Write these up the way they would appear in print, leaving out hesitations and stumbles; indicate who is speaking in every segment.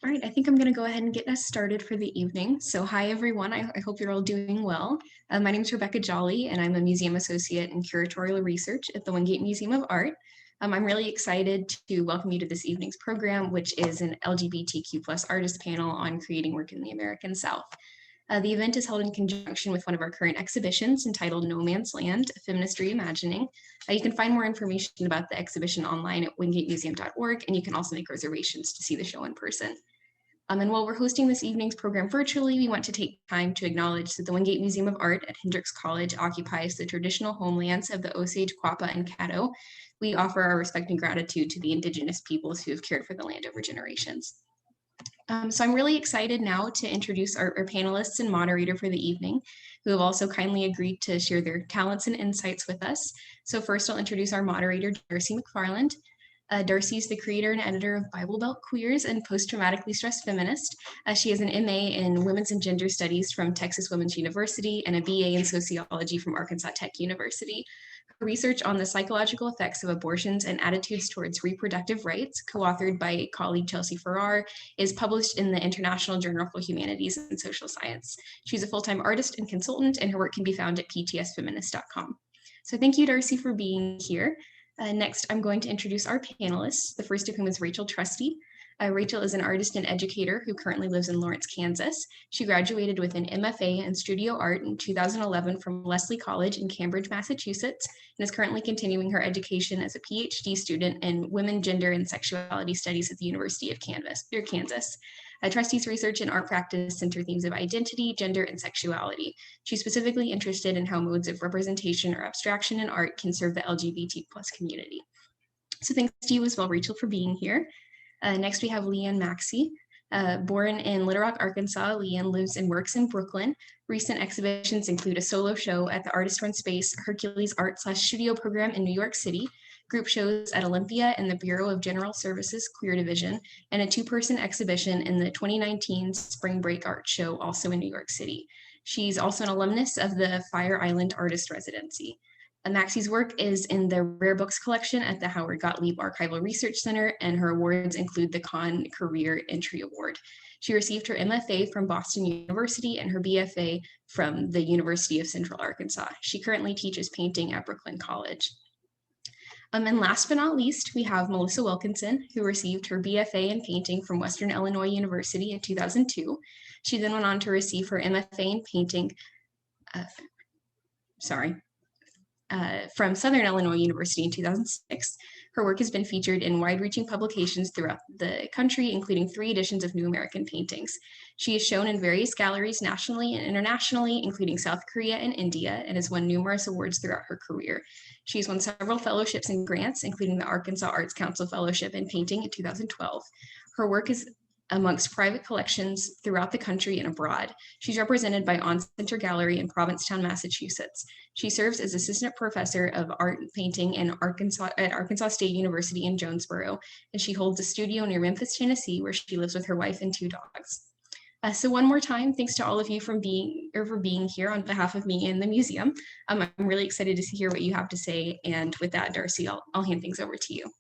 Speaker 1: All right, I think I'm going to go ahead and get us started for the evening. So hi, everyone. I hope you're all doing well. My name is Rebecca Jolly, and I'm a museum associate in curatorial research at the Wingate Museum of Art. I'm really excited to welcome you to this evening's program, which is an LGBTQ plus artist panel on creating work in the American South. The event is held in conjunction with one of our current exhibitions entitled No Man's Land, A Feminist Reimagining. You can find more information about the exhibition online at wingatemuseum.org, and you can also make reservations to see the show in person. And while we're hosting this evening's program virtually, we want to take time to acknowledge that the Wingate Museum of Art at Hendrix College occupies the traditional homelands of the Osage, Quapaw, and Caddo. We offer our respect and gratitude to the Indigenous peoples who have cared for the land over generations. So I'm really excited now to introduce our panelists and moderator for the evening, who have also kindly agreed to share their talents and insights with us. So first I'll introduce our moderator, Darcy McFarland. Darcy is the creator and editor of Bible Belt Queers and Post-Traumatically Stressed Feminist. She has an MA in Women's and Gender Studies from Texas Women's University and a BA in Sociology from Arkansas Tech University. Her research on the psychological effects of abortions and attitudes towards reproductive rights, co-authored by colleague Chelsea Farrar, is published in the International Journal for Humanities and Social Science. She's a full-time artist and consultant, and her work can be found at ptsfeminist.com. So thank you, Darcy, for being here. Next, I'm going to introduce our panelists, the first of whom is Rachel Trusty. Rachel is an artist and educator who currently lives in Lawrence, Kansas. She graduated with an MFA in studio art in 2011 from Lesley College in Cambridge, Massachusetts, and is currently continuing her education as a PhD student in women, gender, and sexuality studies at the University of Kansas. Trusty's research and art practice center themes of identity, gender, and sexuality. She's specifically interested in how modes of representation or abstraction in art can serve the LGBT plus community. So thanks to you as well, Rachel, for being here. Next, we have Leanne Maxey. Born in Little Rock, Arkansas, Leanne lives and works in Brooklyn. Recent exhibitions include a solo show at the Artist Run Space Hercules Art/Studio program in New York City, group shows at Olympia and the Bureau of General Services Queer Division, and a two-person exhibition in the 2019 Spring Break Art Show, also in New York City. She's also an alumnus of the Fire Island Artist Residency. Maxey's work is in the Rare Books collection at the Howard Gottlieb Archival Research Center, and her awards include the Kahn Career Entry Award. She received her MFA from Boston University and her BFA from the University of Central Arkansas. She currently teaches painting at Brooklyn College. And last but not least, we have Melissa Wilkinson, who received her BFA in painting from Western Illinois University in 2002. She then went on to receive her MFA in painting, from Southern Illinois University in 2006. Her work has been featured in wide-reaching publications throughout the country, including 3 editions of New American Paintings. She is shown in various galleries nationally and internationally, including South Korea and India, and has won numerous awards throughout her career. She's won several fellowships and grants, including the Arkansas Arts Council Fellowship in Painting in 2012. Her work is amongst private collections throughout the country and abroad. She's represented by On Center Gallery in Provincetown, Massachusetts. She serves as assistant professor of art and painting at Arkansas State University in Jonesboro, and she holds a studio near Memphis, Tennessee, where she lives with her wife and 2 dogs. So one more time, thanks to all of you for being here on behalf of me and the museum. I'm really excited to hear what you have to say, and with that, Darcy, I'll hand things over to you.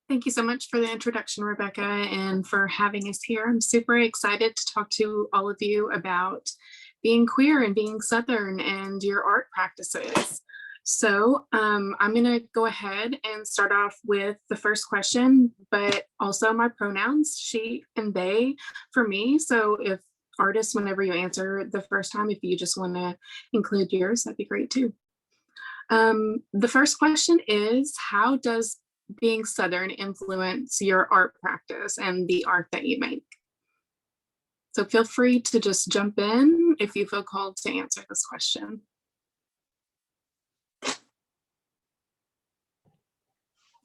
Speaker 2: Thank you so much for the introduction, Rebecca, and for having us here. I'm super excited to talk to all of you about being queer and being Southern and your art practices. So I'm going to go ahead and start off with the first question, but also my pronouns, she and they for me. So if artists, whenever you answer the first time, if you just want to include yours, that'd be great too. The first question is, how does being Southern influence your art practice and the art that you make? So feel free to just jump in if you feel called to answer this question.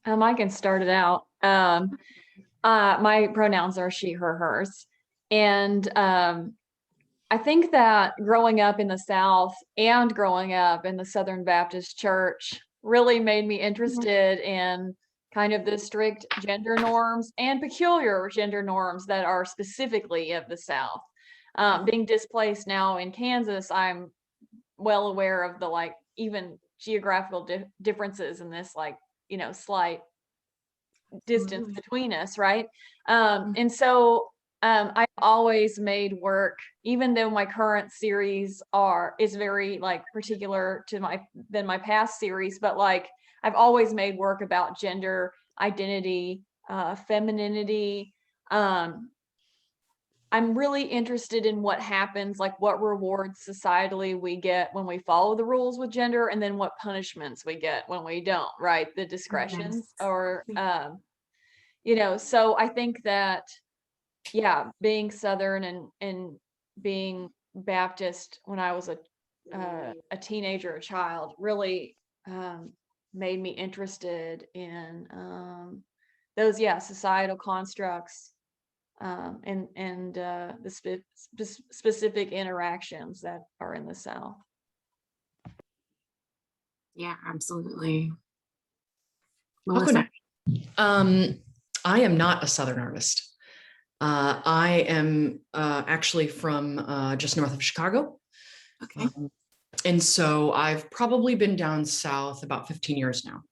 Speaker 3: I can start it out. My pronouns are she, her, hers. And I think that growing up in the South and growing up in the Southern Baptist Church really made me interested in kind of the strict gender norms and peculiar gender norms that are specifically of the South. Being displaced now in Kansas, I'm well aware of the even geographical differences in this slight distance between us, right? And so I've always made work, even though my current series is very like particular to my past series, but like I've always made work about gender identity, femininity. I'm really interested in what happens, like what rewards societally we get when we follow the rules with gender, and then what punishments we get when we don't, right? The discretions or, so I think that, yeah, being Southern and being Baptist when I was a teenager, a child, really made me interested in those, societal constructs and the specific interactions that are in the South.
Speaker 2: Yeah, absolutely.
Speaker 4: Melissa? I am not a Southern artist. I am actually from just north of Chicago.
Speaker 2: Okay.
Speaker 4: And so I've probably been down south about 15 years now.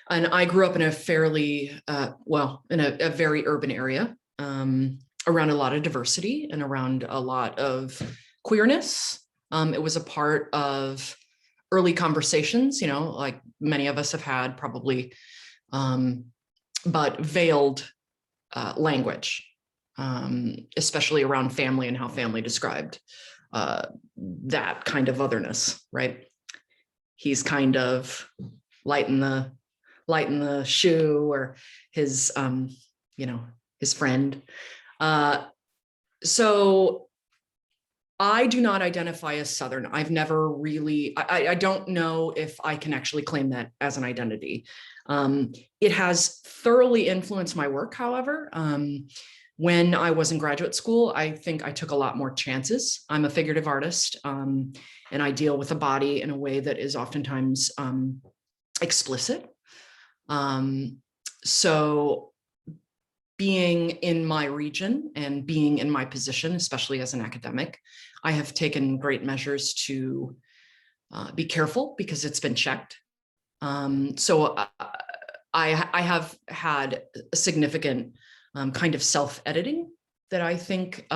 Speaker 4: And I grew up in a fairly, in a very urban area, around a lot of diversity and around a lot of queerness. It was a part of early conversations, like many of us have had probably, but veiled language, especially around family and how family described that kind of otherness, right? He's kind of lighting the shoe, or his his friend. So I do not identify as Southern. I've never really, I don't know if I can actually claim that as an identity. It has thoroughly influenced my work, however. When I was in graduate school, I think I took a lot more chances. I'm a figurative artist, and I deal with the body in a way that is oftentimes explicit. So being in my region and being in my position, especially as an academic, I have taken great measures to be careful because it's been checked. So I have had a significant kind of self-editing that I think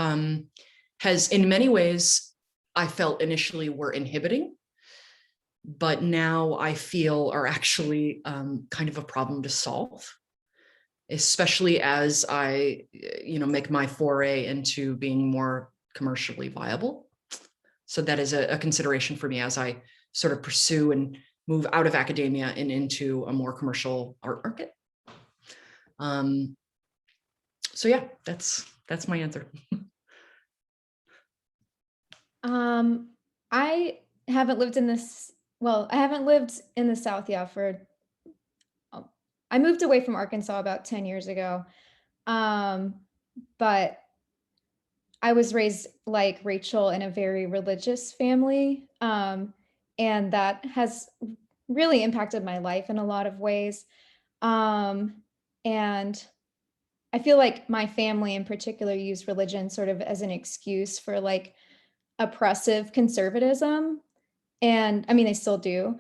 Speaker 4: has, in many ways, I felt initially were inhibiting, but now I feel are actually kind of a problem to solve, especially as I, make my foray into being more commercially viable. So that is a consideration for me as I sort of pursue and move out of academia and into a more commercial art market. So yeah, that's my answer.
Speaker 5: I haven't lived in this, I haven't lived in the South yet I moved away from Arkansas about 10 years ago. But I was raised like Rachel in a very religious family. And that has really impacted my life in a lot of ways. And I feel like my family in particular used religion sort of as an excuse for like oppressive conservatism. And I mean, they still do.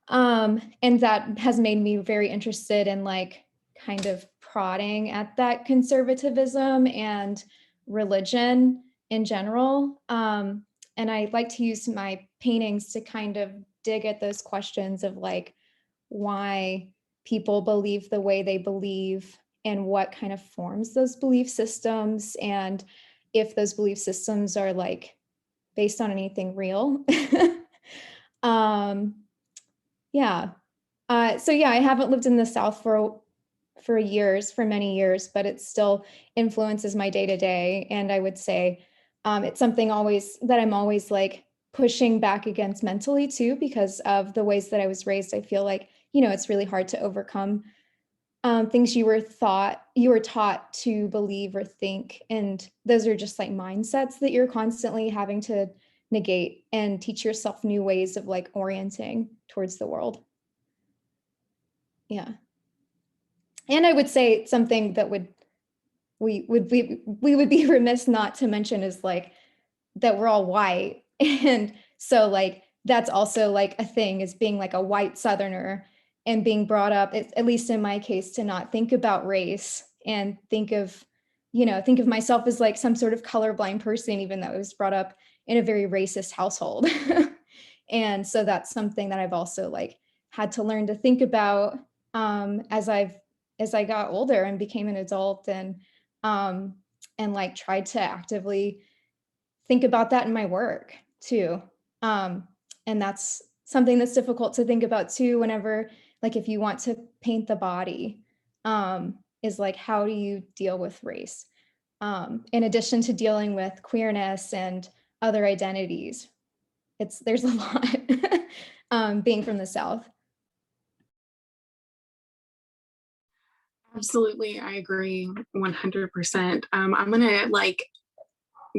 Speaker 5: And that has made me very interested in like kind of prodding at that conservatism and religion in general. And I like to use my paintings to kind of dig at those questions of like why people believe the way they believe and what kind of forms those belief systems, and if those belief systems are like based on anything real. Yeah. So yeah, I haven't lived in the South for many years, but it still influences my day to day. And I would say it's something that I'm always like pushing back against mentally too, because of the ways that I was raised. I feel like, it's really hard to overcome things you were taught to believe or think. And those are just like mindsets that you're constantly having to negate and teach yourself new ways of like orienting towards the world. Yeah. And I would say something that we would be remiss not to mention is like that we're all white. And so like that's also like a thing, is being like a white Southerner and being brought up, at least in my case, to not think about race and think of myself as like some sort of colorblind person, even though I was brought up in a very racist household. And so that's something that I've also like had to learn to think about as I got older and became an adult, and like tried to actively think about that in my work too. And that's something that's difficult to think about too, whenever, like, if you want to paint the body, is like, how do you deal with race? In addition to dealing with queerness and other identities, there's a lot being from the South.
Speaker 2: Absolutely, I agree 100%. I'm gonna like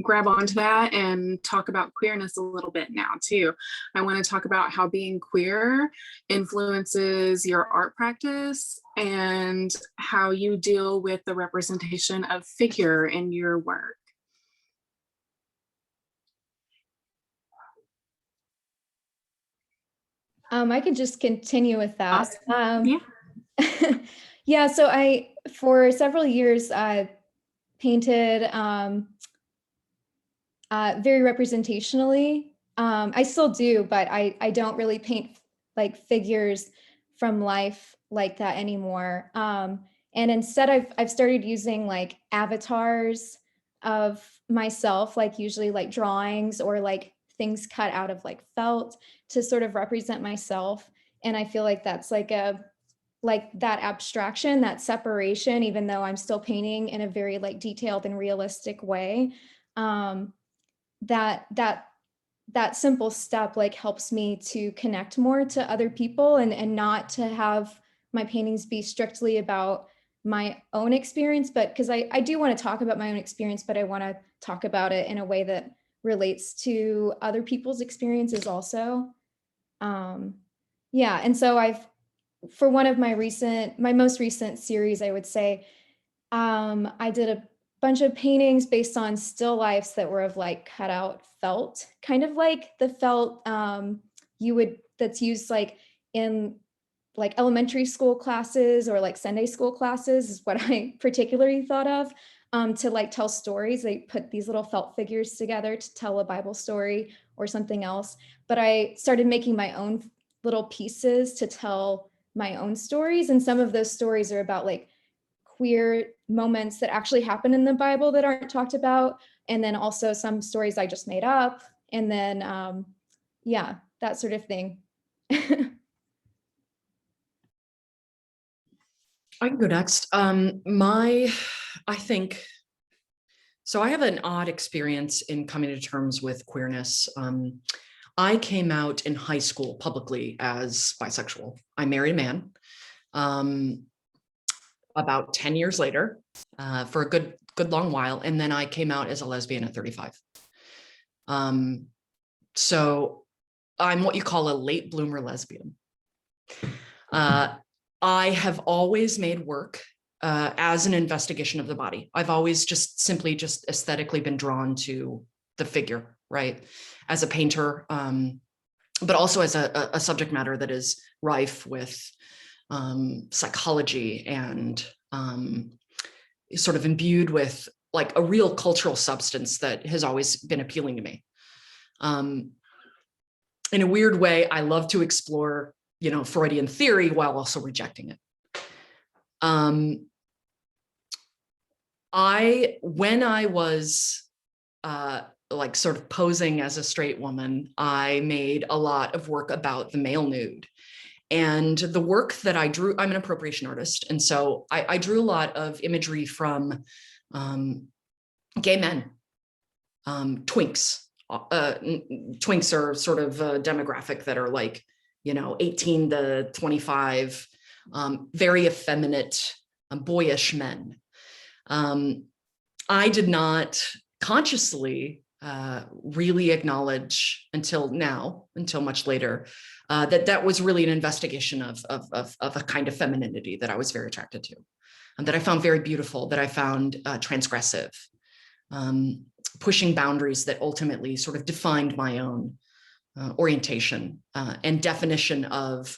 Speaker 2: grab onto that and talk about queerness a little bit now too. I want to talk about how being queer influences your art practice and how you deal with the representation of figure in your work.
Speaker 5: I could just continue with that.
Speaker 2: Awesome. Yeah.
Speaker 5: Yeah, so for several years, painted very representationally. I still do, but I don't really paint like figures from life like that anymore. And instead I've started using like avatars of myself, like usually like drawings or like things cut out of like felt to sort of represent myself. And I feel like that's like that abstraction, that separation, even though I'm still painting in a very like detailed and realistic way. That simple step like helps me to connect more to other people, and not to have my paintings be strictly about my own experience, but because I do want to talk about my own experience, but I want to talk about it in a way that relates to other people's experiences also. Yeah, and so for one of my most recent series, I would say, I did a bunch of paintings based on still lifes that were of like cut out felt, kind of like the felt that's used like in like elementary school classes or like Sunday school classes is what I particularly thought of, to like tell stories. They put these little felt figures together to tell a Bible story or something else. But I started making my own little pieces to tell my own stories. And some of those stories are about like queer moments that actually happen in the Bible that aren't talked about. And then also some stories I just made up. And then, yeah, that sort of thing.
Speaker 4: I can go next. I think, so I have an odd experience in coming to terms with queerness. I came out in high school publicly as bisexual. I married a man about 10 years later for a good long while. And then I came out as a lesbian at 35. So I'm what you call a late bloomer lesbian. I have always made work as an investigation of the body. I've always simply aesthetically been drawn to the figure, right? As a painter, but also as a subject matter that is rife with psychology and sort of imbued with like a real cultural substance that has always been appealing to me. In a weird way, I love to explore, Freudian theory while also rejecting it. When I was like sort of posing as a straight woman, I made a lot of work about the male nude. And the work that I drew, I'm an appropriation artist. And so I drew a lot of imagery from gay men, twinks. Twinks are sort of a demographic that are like, 18 to 25, very effeminate, boyish men. I did not consciously really acknowledge until much later, that was really an investigation of a kind of femininity that I was very attracted to, and that I found very beautiful, that I found transgressive, pushing boundaries that ultimately sort of defined my own orientation and definition of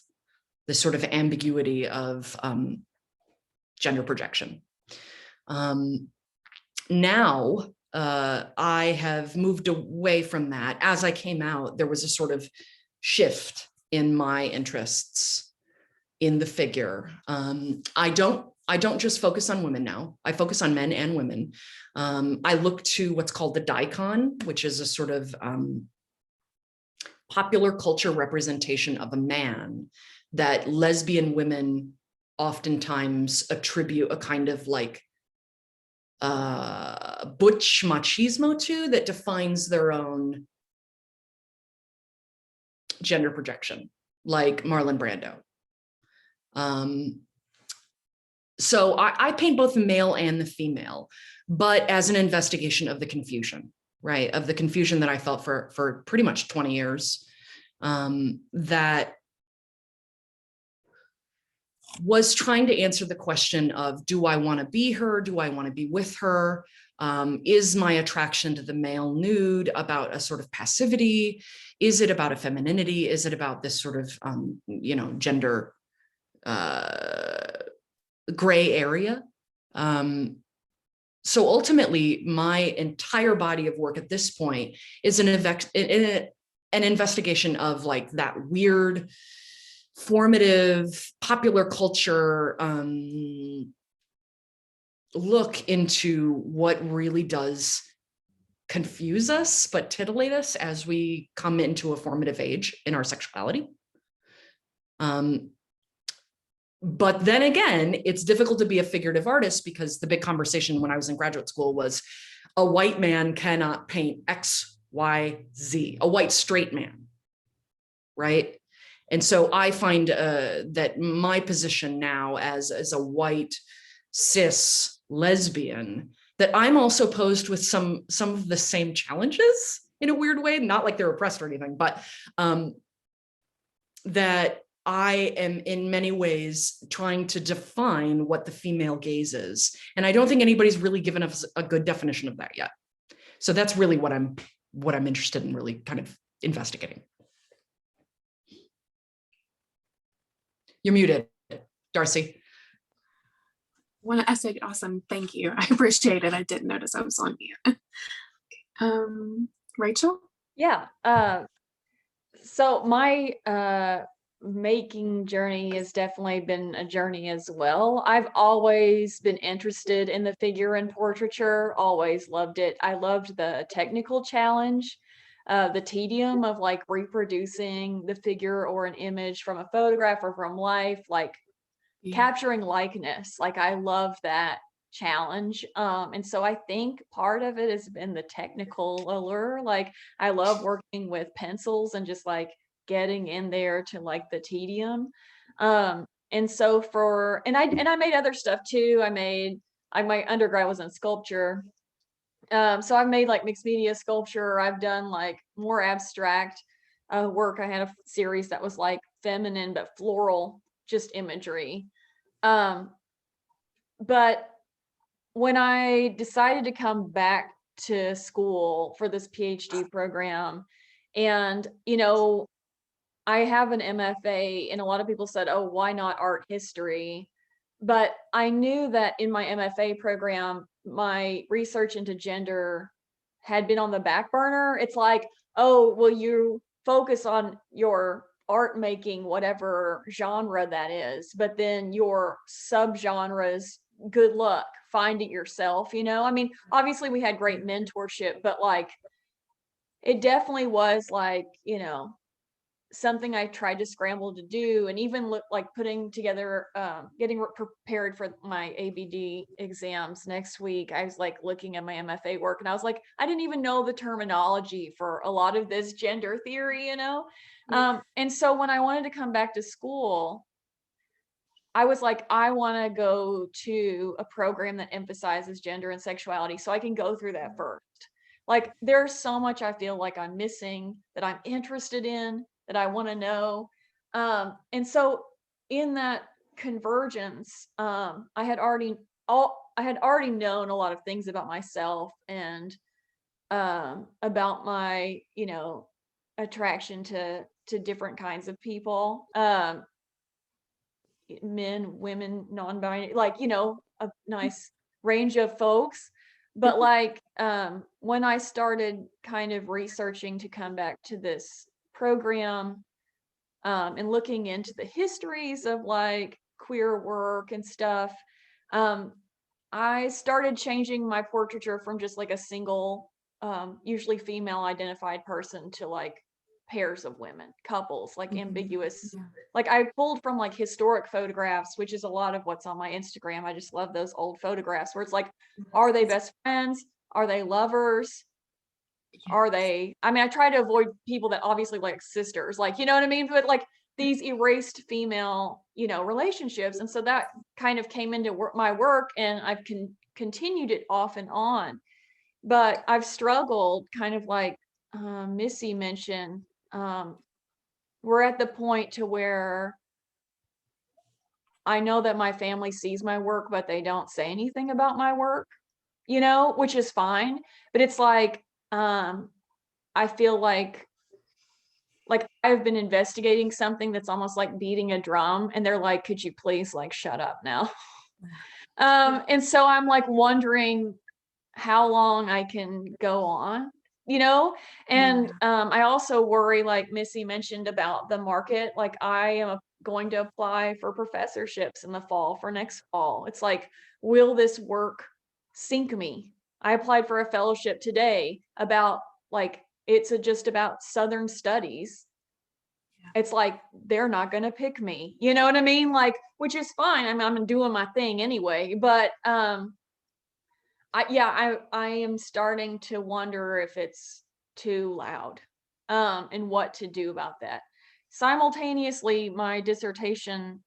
Speaker 4: this sort of ambiguity of gender projection. Now, I have moved away from that. As I came out, there was a sort of shift in my interests in the figure. I don't just focus on women now. I focus on men and women. I look to what's called the daikon, which is a sort of popular culture representation of a man that lesbian women oftentimes attribute a kind of like butch machismo to, that defines their own gender projection, like Marlon Brando. So I paint both the male and the female, but as an investigation of the confusion, right? Of the confusion that I felt for pretty much 20 years, that was trying to answer the question of, do I want to be her? Do I want to be with her? Is my attraction to the male nude about a sort of passivity? Is it about a femininity? Is it about this sort of, gender gray area? So ultimately, my entire body of work at this point is an investigation of like that weird, formative, popular culture look into what really does confuse us, but titillate us as we come into a formative age in our sexuality. But then again, it's difficult to be a figurative artist because the big conversation when I was in graduate school was a white man cannot paint X, Y, Z, a white straight man, right? And so I find that my position now as a white cis lesbian, that I'm also posed with some of the same challenges in a weird way, not like they're oppressed or anything, but that I am in many ways trying to define what the female gaze is. And I don't think anybody's really given us a good definition of that yet. So that's really what I'm interested in really kind of investigating. You're muted, Darcy.
Speaker 2: I said awesome, thank you. I appreciate it. I didn't notice I was on mute. Rachel?
Speaker 3: Yeah. So my making journey has definitely been a journey as well. I've always been interested in the figure and portraiture, always loved it. I loved the technical challenge, the tedium of like reproducing the figure or an image from a photograph or from life, like capturing likeness. Like I love that challenge. And so I think part of it has been the technical allure. Like I love working with pencils and just like getting in there to like the tedium. And so I made other stuff too. My undergrad was in sculpture. So I've made like mixed media sculpture. I've done like more abstract work. I had a series that was like feminine but floral, just imagery. But when I decided to come back to school for this PhD program, and I have an MFA, and a lot of people said, oh, why not art history? But I knew that in my MFA program, my research into gender had been on the back burner. It's like, oh, well, you focus on your art making, whatever genre that is, but then your subgenres, good luck finding yourself, I mean, obviously we had great mentorship, but like, it definitely was like, something I tried to scramble to do, and even look like putting together, getting prepared for my ABD exams next week. I was like looking at my MFA work and I was like, I didn't even know the terminology for a lot of this gender theory, and so when I wanted to come back to school, I was like, I want to go to a program that emphasizes gender and sexuality so I can go through that first. Like there's so much I feel like I'm missing that I'm interested in, that I want to know. And so in that convergence, I had already known a lot of things about myself and about my, attraction to different kinds of people. men, women, non-binary, like, you know, a nice range of folks. But like, when I started kind of researching to come back to this program, and looking into the histories of like queer work and stuff, I started changing my portraiture from just like a single, usually female identified person to like pairs of women, couples, like ambiguous.
Speaker 2: Yeah.
Speaker 3: Like I pulled from like historic photographs, which is a lot of what's on my Instagram. I just love those old photographs where it's like, are they best friends? Are they lovers? Are they, I mean, I try to avoid people that obviously like sisters, like, you know what I mean? But like these erased female, you know, relationships. And so that kind of came into my work, and I've continued it off and on. But I've struggled kind of like Missy mentioned, we're at the point to where I know that my family sees my work, but they don't say anything about my work, you know, which is fine. But it's like, I feel like I've been investigating something that's almost like beating a drum, and they're like, could you please like shut up now? And so I'm like wondering how long I can go on, you know? And I also worry, like Missy mentioned about the market, like I am going to apply for professorships in the fall for next fall. It's like, will this work sink me? I applied for a fellowship today about like, it's just about Southern studies. It's like, they're not going to pick me, you know what I mean? Like, which is fine. I mean, I'm doing my thing anyway, but, I am starting to wonder if it's too loud, and what to do about that. Simultaneously, my dissertation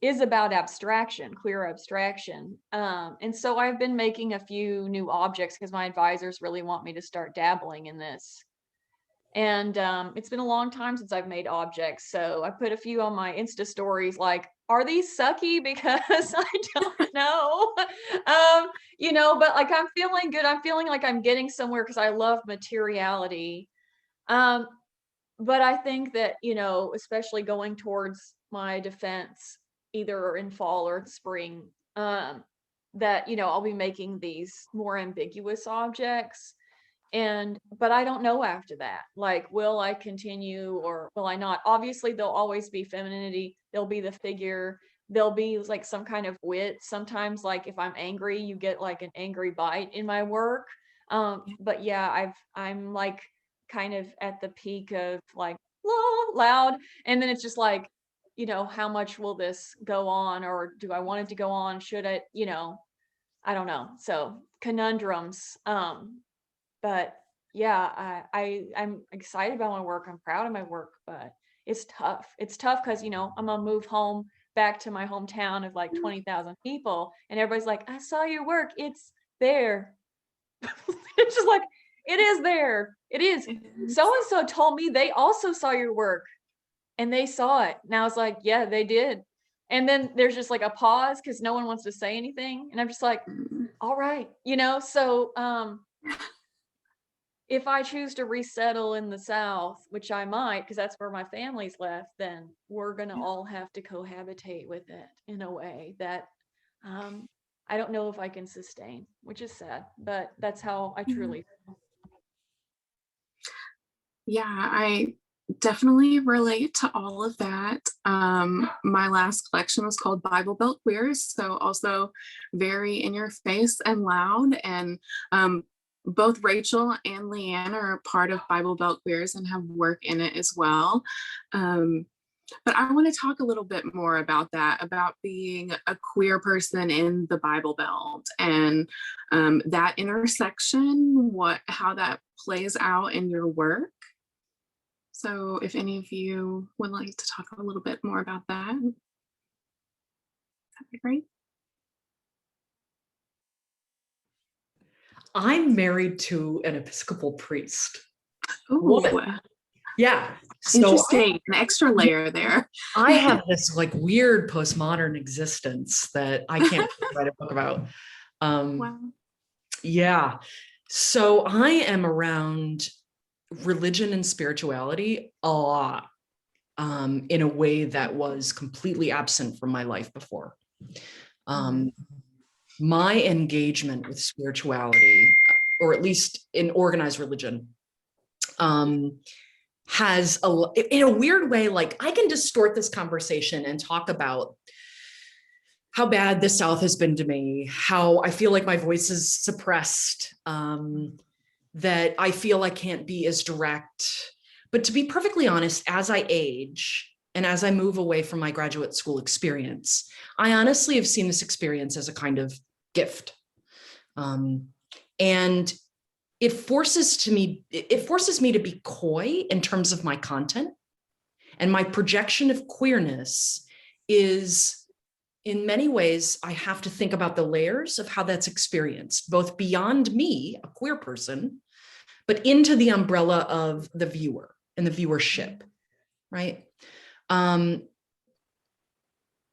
Speaker 3: is about abstraction, queer abstraction. And so I've been making a few new objects because my advisors really want me to start dabbling in this. And it's been a long time since I've made objects. So I put a few on my Insta stories like, are these sucky? Because I don't know. You know, but like I'm feeling good. I'm feeling like I'm getting somewhere because I love materiality. But I think that, you know, especially going towards my defense, either in fall or spring, that, you know, I'll be making these more ambiguous objects. But I don't know after that, like, will I continue or will I not? Obviously, there'll always be femininity. There'll be the figure. There'll be like some kind of wit. Sometimes, like if I'm angry, you get like an angry bite in my work. But yeah, I'm like kind of at the peak of like loud, and then it's just like, you know, how much will this go on, or do I want it to go on? Should it, you know, I don't know. So conundrums. But yeah, I'm excited about my work. I'm proud of my work, but it's tough. It's tough because, you know, I'm gonna move home back to my hometown of like 20,000 people, and everybody's like, I saw your work. It's there. It's just like, it is there. It is. So and so told me they also saw your work and they saw it. And I was like, yeah, they did. And then there's just like a pause because no one wants to say anything. And I'm just like, all right, you know, so if I choose to resettle in the South, which I might, because that's where my family's left, then we're going to all have to cohabitate with it in a way that I don't know if I can sustain, which is sad, but that's how I truly feel.
Speaker 2: Yeah, I definitely relate to all of that. My last collection was called Bible Belt Queers, so also very in your face and loud. And both Rachel and Leanne are part of Bible Belt Queers and have work in it as well. But I want to talk a little bit more about that, about being a queer person in the Bible Belt and that intersection, how that plays out in your work. So if any of you would like to talk a little bit more about that, that'd be great.
Speaker 4: I'm married to an Episcopal priest.
Speaker 2: Oh,
Speaker 4: yeah. So
Speaker 2: interesting. An extra layer there.
Speaker 4: I have this like weird postmodern existence that I can't write a book about.
Speaker 2: Wow.
Speaker 4: Yeah. So I am around religion and spirituality a lot. in a way that was completely absent from my life before. My engagement with spirituality, or at least in organized religion, has in a weird way, like I can distort this conversation and talk about how bad the South has been to me, how I feel like my voice is suppressed, that I feel I can't be as direct. But to be perfectly honest, as I age and as I move away from my graduate school experience, I honestly have seen this experience as a kind of gift. And it forces me to be coy in terms of my content. And my projection of queerness is, in many ways, I have to think about the layers of how that's experienced, both beyond me, a queer person, but into the umbrella of the viewer and the viewership, right?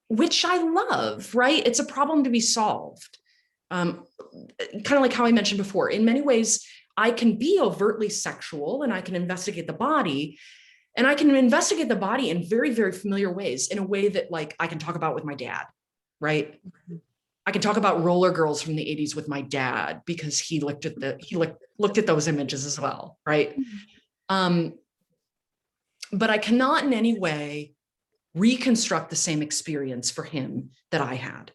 Speaker 4: Which I love, right? It's a problem to be solved. Kind of like how I mentioned before, in many ways, I can be overtly sexual and I can investigate the body, and I can investigate the body in very, very familiar ways, in a way that like I can talk about with my dad, right? I can talk about roller girls from the 80s with my dad because he looked at those images as well, right? But I cannot in any way reconstruct the same experience for him that I had.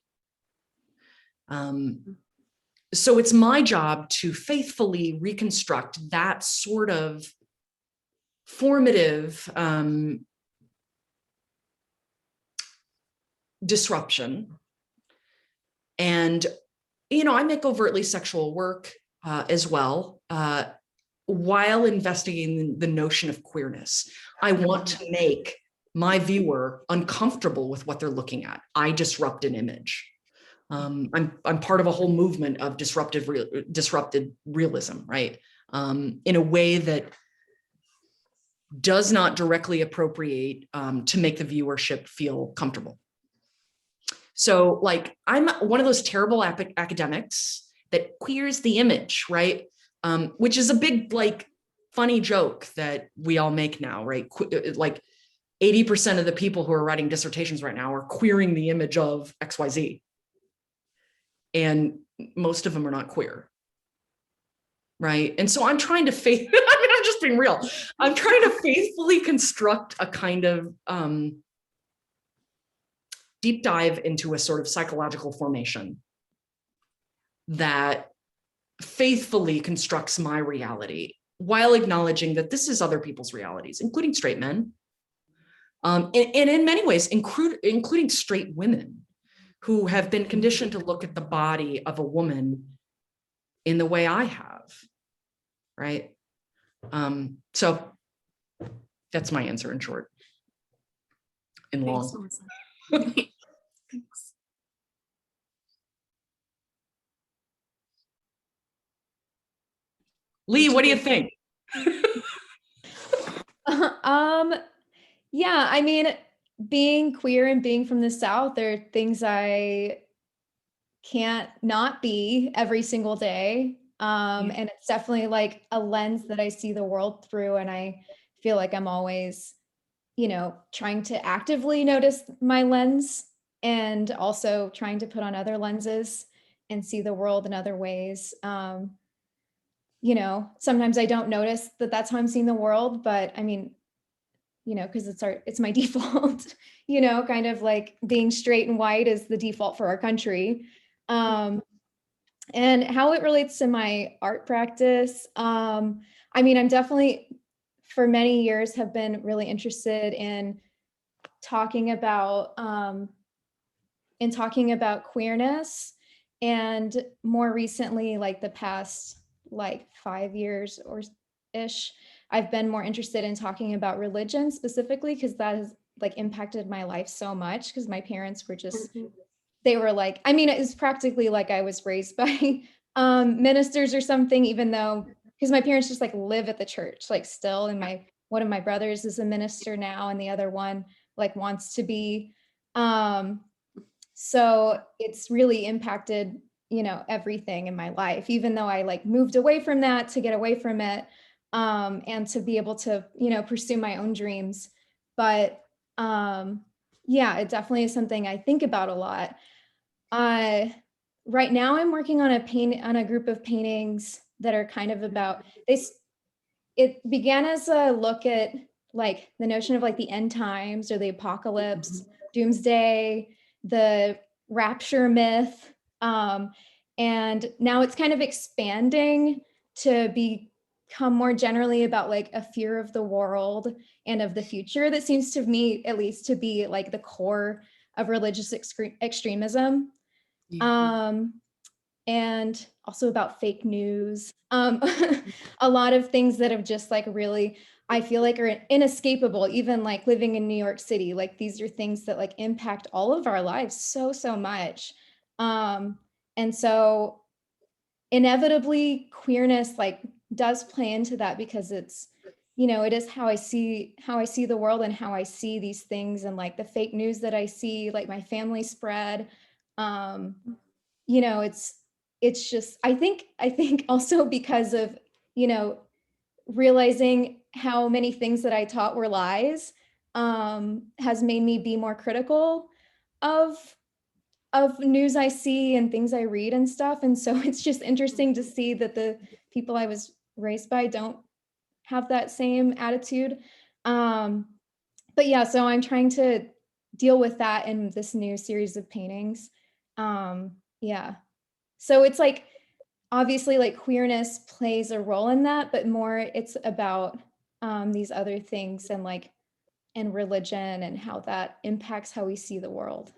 Speaker 4: So it's my job to faithfully reconstruct that sort of formative disruption. And, you know, I make overtly sexual work as well, while investigating the notion of queerness. I want to make my viewer uncomfortable with what they're looking at. I disrupt an image. I'm part of a whole movement of disrupted realism, right? In a way that does not directly appropriate to make the viewership feel comfortable. So like, I'm one of those terrible academics that queers the image, right? Which is a big, like, funny joke that we all make now, right? Like 80% of the people who are writing dissertations right now are queering the image of XYZ. And most of them are not queer, right? And so I'm trying to I'm just being real. I'm trying to faithfully construct a kind of deep dive into a sort of psychological formation that faithfully constructs my reality while acknowledging that this is other people's realities, including straight men, and in many ways, including straight women who have been conditioned to look at the body of a woman in the way I have, right? So that's my answer in short, in long.
Speaker 2: Thanks, Melissa. Thanks.
Speaker 4: Lee, what do you think?
Speaker 5: Yeah, I mean, being queer and being from the South, there are things I can't not be every single day. And it's definitely like a lens that I see the world through. And I feel like I'm always, you know, trying to actively notice my lens and also trying to put on other lenses and see the world in other ways. You know, sometimes I don't notice that that's how I'm seeing the world, but I mean, you know, because it's my default, you know, kind of like being straight and white is the default for our country. And how it relates to my art practice. I mean, I'm definitely, for many years, have been really interested in talking about queerness, and more recently, like the past like 5 years or ish, I've been more interested in talking about religion specifically, because that has like impacted my life so much, because my parents were just, they were like, I mean, it was practically like I was raised by ministers or something, even though, because my parents just like live at the church, like still, and one of my brothers is a minister now, and the other one like wants to be. So it's really impacted, you know, everything in my life, even though I like moved away from that to get away from it, and to be able to, you know, pursue my own dreams. But Yeah, it definitely is something I think about a lot. Uh, right now I'm working on a group of paintings that are kind of about it began as a look at like the notion of like the end times or the apocalypse, doomsday, the rapture myth. And now it's kind of expanding to become more generally about like a fear of the world and of the future that seems to me at least to be like the core of religious extremism.
Speaker 2: Yeah.
Speaker 5: Um, and also about fake news. A lot of things that have just like really, I feel like are inescapable, even like living in New York City. Like these are things that like impact all of our lives so, so much. And so inevitably queerness like does play into that because it's, it is how I see the world and how I see these things and like the fake news that I see, like my family spread. Um, it's just I think also because of you know realizing how many things that I taught were lies, has made me be more critical of news I see and things I read and stuff. And so it's just interesting to see that the people I was raised by don't have that same attitude. um but yeah, so I'm trying to deal with that in this new series of paintings. Yeah, so it's like obviously like queerness plays a role in that, but more it's about these other things and like and religion and how that impacts how we see the world.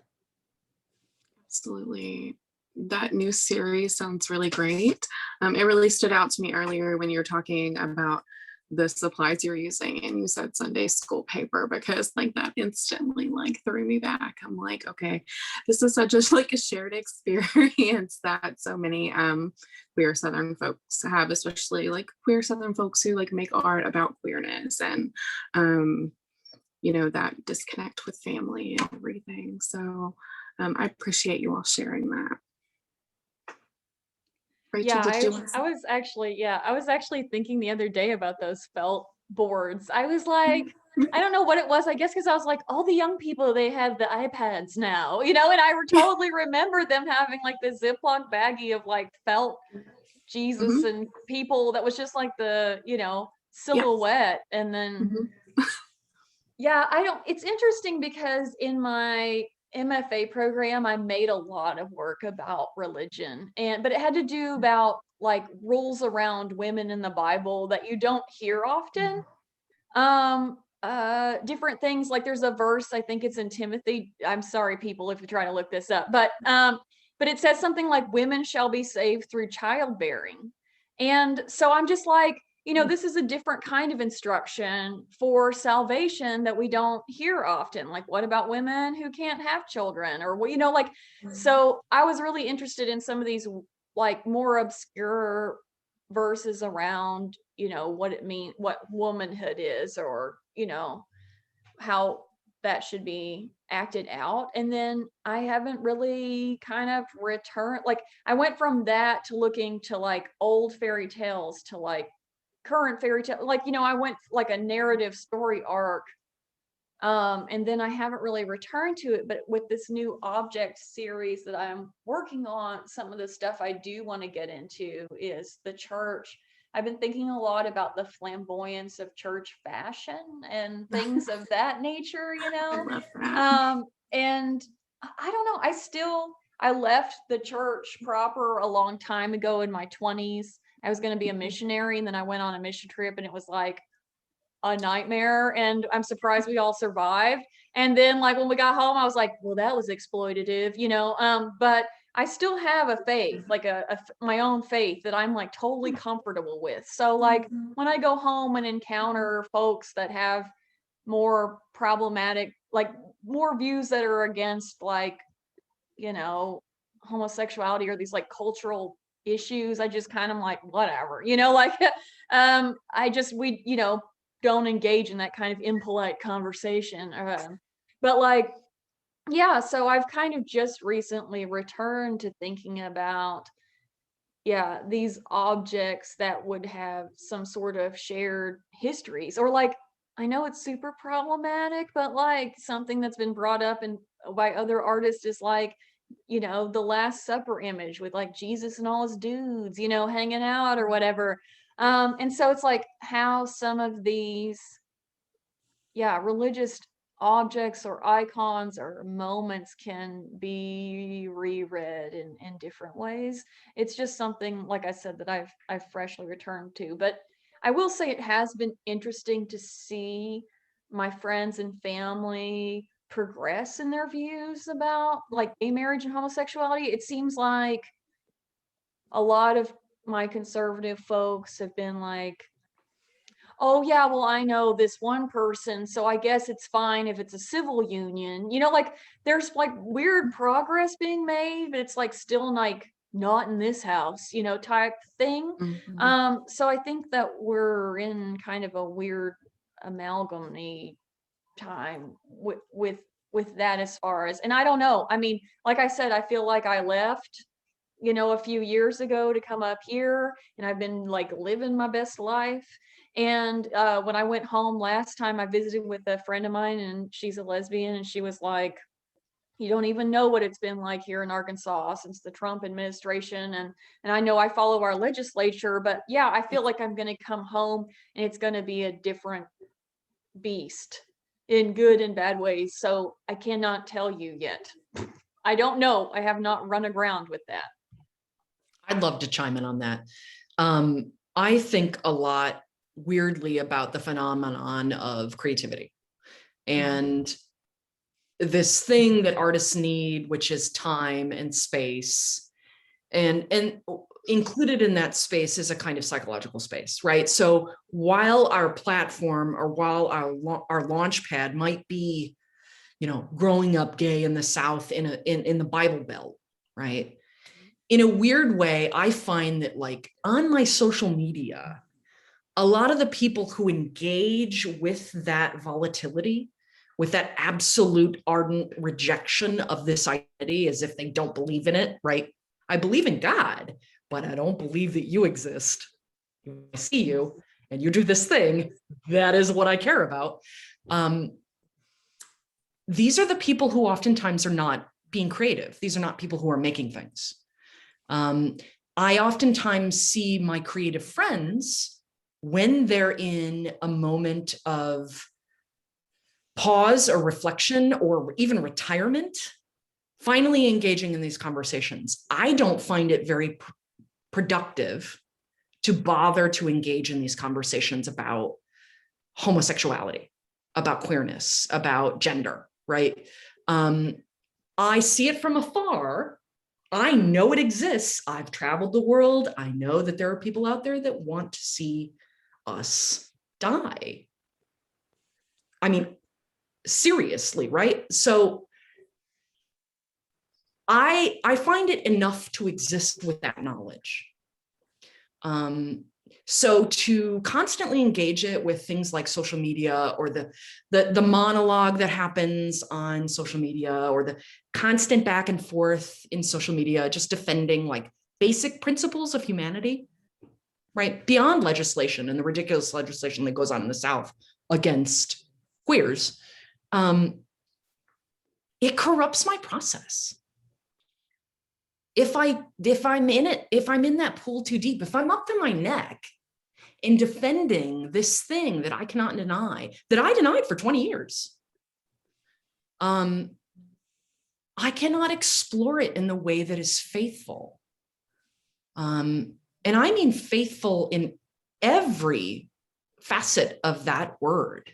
Speaker 2: Absolutely. That new series sounds really great. It really stood out to me earlier when you were talking about the supplies you're using and you said Sunday school paper, because like that instantly like threw me back. I'm like, okay, this is such a like a shared experience that so many queer Southern folks have, especially like queer Southern folks who like make art about queerness and that disconnect with family and everything. So I appreciate you all sharing that. Rachel,
Speaker 3: Yeah,
Speaker 2: did
Speaker 3: I
Speaker 2: you want to
Speaker 3: I
Speaker 2: say?
Speaker 3: was actually yeah, I was actually thinking the other day about those felt boards. I was like, I don't know what it was. I guess because I was like, all the young people, they have the iPads now, and I totally remember them having like the Ziploc baggie of like felt Jesus
Speaker 2: Mhm.
Speaker 3: and people that was just like the,
Speaker 2: Yeah.
Speaker 3: silhouette. And then
Speaker 2: Mhm.
Speaker 3: yeah, it's interesting because in my MFA program, I made a lot of work about religion but it had to do about like rules around women in the Bible that you don't hear often. Different things like there's a verse, I think it's in Timothy. I'm sorry, people, if you're trying to look this up, but it says something like women shall be saved through childbearing. And so I'm just like, this is a different kind of instruction for salvation that we don't hear often. Like, what about women who can't have children? Or, like, so I was really interested in some of these like more obscure verses around, what it means, what womanhood is, or, how that should be acted out. And then I haven't really kind of returned, like, I went from that to looking to like old fairy tales to like current fairy tale, like, I went like a narrative story arc. And then I haven't really returned to it, but with this new object series that I'm working on, some of the stuff I do want to get into is the church. I've been thinking a lot about the flamboyance of church fashion and things of that nature,
Speaker 2: I love that.
Speaker 3: And I don't know, I left the church proper a long time ago in my 20s. I was going to be a missionary, and then I went on a mission trip, and it was like a nightmare, and I'm surprised we all survived. And then like when we got home, I was like, well, that was exploitative, but I still have a faith, like my own faith that I'm like totally comfortable with. So like when I go home and encounter folks that have more problematic, like more views that are against like, homosexuality or these like cultural issues, I just kind of like whatever, like I just we don't engage in that kind of impolite conversation. But like, yeah, so I've kind of just recently returned to thinking about, yeah, these objects that would have some sort of shared histories, or like I know it's super problematic, but like something that's been brought up and by other artists is like, the Last Supper image with like Jesus and all his dudes, hanging out or whatever. And so it's like how some of these, religious objects or icons or moments can be reread in different ways. It's just something, like I said, that I've freshly returned to. But I will say it has been interesting to see my friends and family progress in their views about like gay marriage and homosexuality. It seems like a lot of my conservative folks have been like, oh yeah, well, I know this one person, so I guess it's fine if it's a civil union. Like there's like weird progress being made, but it's like still like not in this house, type thing. So I think that we're in kind of a weird amalgamy time with that as far as, and I don't know. I mean, like I said, I feel like I left a few years ago to come up here, and I've been like living my best life. And when I went home last time, I visited with a friend of mine, and she's a lesbian, and she was like, you don't even know what it's been like here in Arkansas since the Trump administration. And I know I follow our legislature, but yeah, I feel like I'm going to come home and it's going to be a different beast in good and bad ways. So I cannot tell you yet. I don't know. I have not run aground with that.
Speaker 4: I'd love to chime in on that. I think a lot weirdly about the phenomenon of creativity and this thing that artists need, which is time and space. And included in that space is a kind of psychological space, right? So while our platform or while our launch pad might be, growing up gay in the South in the Bible Belt, right? In a weird way, I find that like on my social media, a lot of the people who engage with that volatility, with that absolute ardent rejection of this identity as if they don't believe in it, right? I believe in God, but I don't believe that you exist. I see you and you do this thing. That is what I care about. These are the people who oftentimes are not being creative. These are not people who are making things. I oftentimes see my creative friends when they're in a moment of pause or reflection or even retirement, finally engaging in these conversations. I don't find it very productive to bother to engage in these conversations about homosexuality, about queerness, about gender, right? I see it from afar. I know it exists. I've traveled the world. I know that there are people out there that want to see us die. I mean, seriously, right? So I find it enough to exist with that knowledge. So to constantly engage it with things like social media or the monologue that happens on social media or the constant back and forth in social media, just defending like basic principles of humanity, right? Beyond legislation and the ridiculous legislation that goes on in the South against queers, it corrupts my process. If I'm in it, if I'm in that pool too deep, if I'm up to my neck in defending this thing that I cannot deny, that I denied for 20 years, I cannot explore it in the way that is faithful. And I mean faithful in every facet of that word.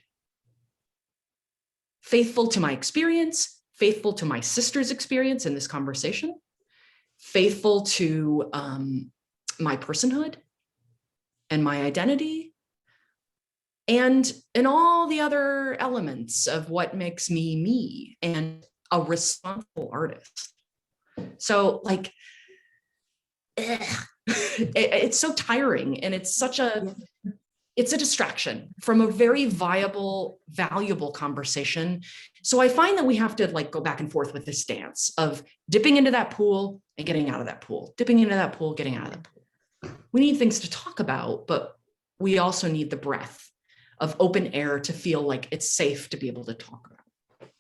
Speaker 4: Faithful to my experience, faithful to my sister's experience in this conversation, faithful to my personhood and my identity, and all the other elements of what makes me me and a responsible artist. So like, it's so tiring, and it's such a, it's a distraction from a very viable, valuable conversation. So I find that we have to like go back and forth with this dance of dipping into that pool and getting out of that pool, dipping into that pool, getting out of that pool. We need things to talk about, but we also need the breath of open air to feel like it's safe to be able to talk about.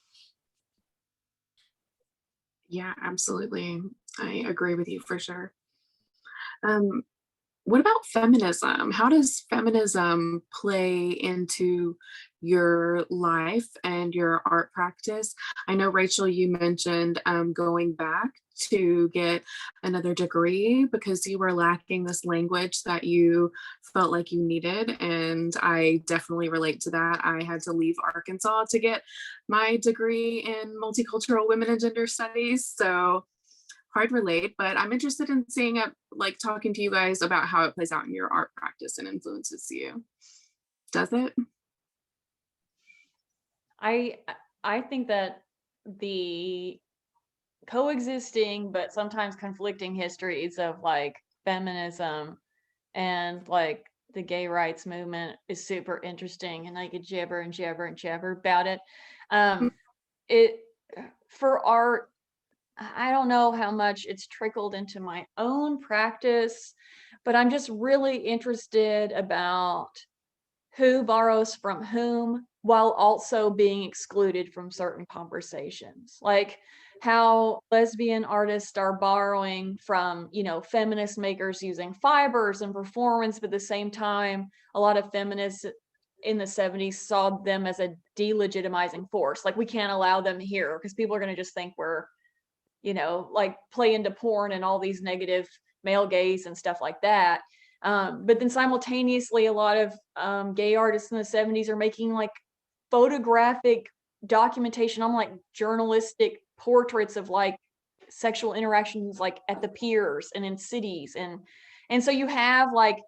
Speaker 2: Yeah, absolutely. I agree with you for sure. Um, what about feminism? How does feminism play into your life and your art practice? I know, Rachel, you mentioned going back to get another degree because you were lacking this language that you felt like you needed. And I definitely relate to that. I had to leave Arkansas to get my degree in multicultural women and gender studies. So hard relate, but I'm interested in seeing it, like talking to you guys about how it plays out in your art practice and influences you. Does it?
Speaker 3: I I think that the coexisting but sometimes conflicting histories of like feminism and like the gay rights movement is super interesting, and I could jabber and jabber and jabber about it. It for art, I don't know how much it's trickled into my own practice, but I'm just really interested about who borrows from whom while also being excluded from certain conversations. Like how lesbian artists are borrowing from, feminist makers using fibers and performance, but at the same time, a lot of feminists in the 70s saw them as a delegitimizing force. Like we can't allow them here because people are going to just think we're, like play into porn and all these negative male gaze and stuff like that. But then simultaneously, a lot of gay artists in the 70s are making like photographic documentation on like journalistic portraits of like sexual interactions like at the piers and in cities. And so you have like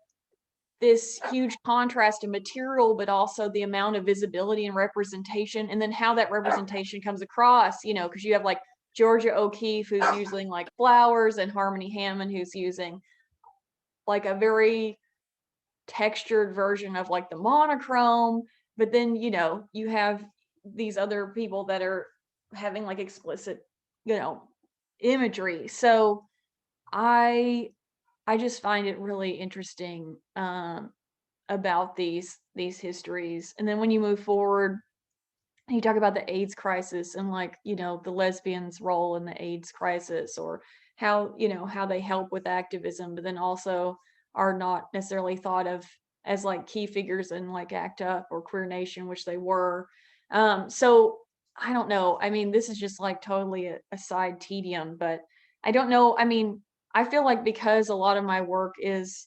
Speaker 3: this huge contrast in material, but also the amount of visibility and representation, and then how that representation comes across, because you have like Georgia O'Keeffe, who's using like flowers, and Harmony Hammond, who's using like a very textured version of like the monochrome. But then, you have these other people that are having like explicit, imagery. So I just find it really interesting about these histories. And then when you move forward, you talk about the AIDS crisis and like, the lesbians' role in the AIDS crisis, or how, how they help with activism, but then also are not necessarily thought of as like key figures in like ACT UP or Queer Nation, which they were. So I don't know. I mean, this is just like totally a side tedium, but I don't know. I mean, I feel like because a lot of my work is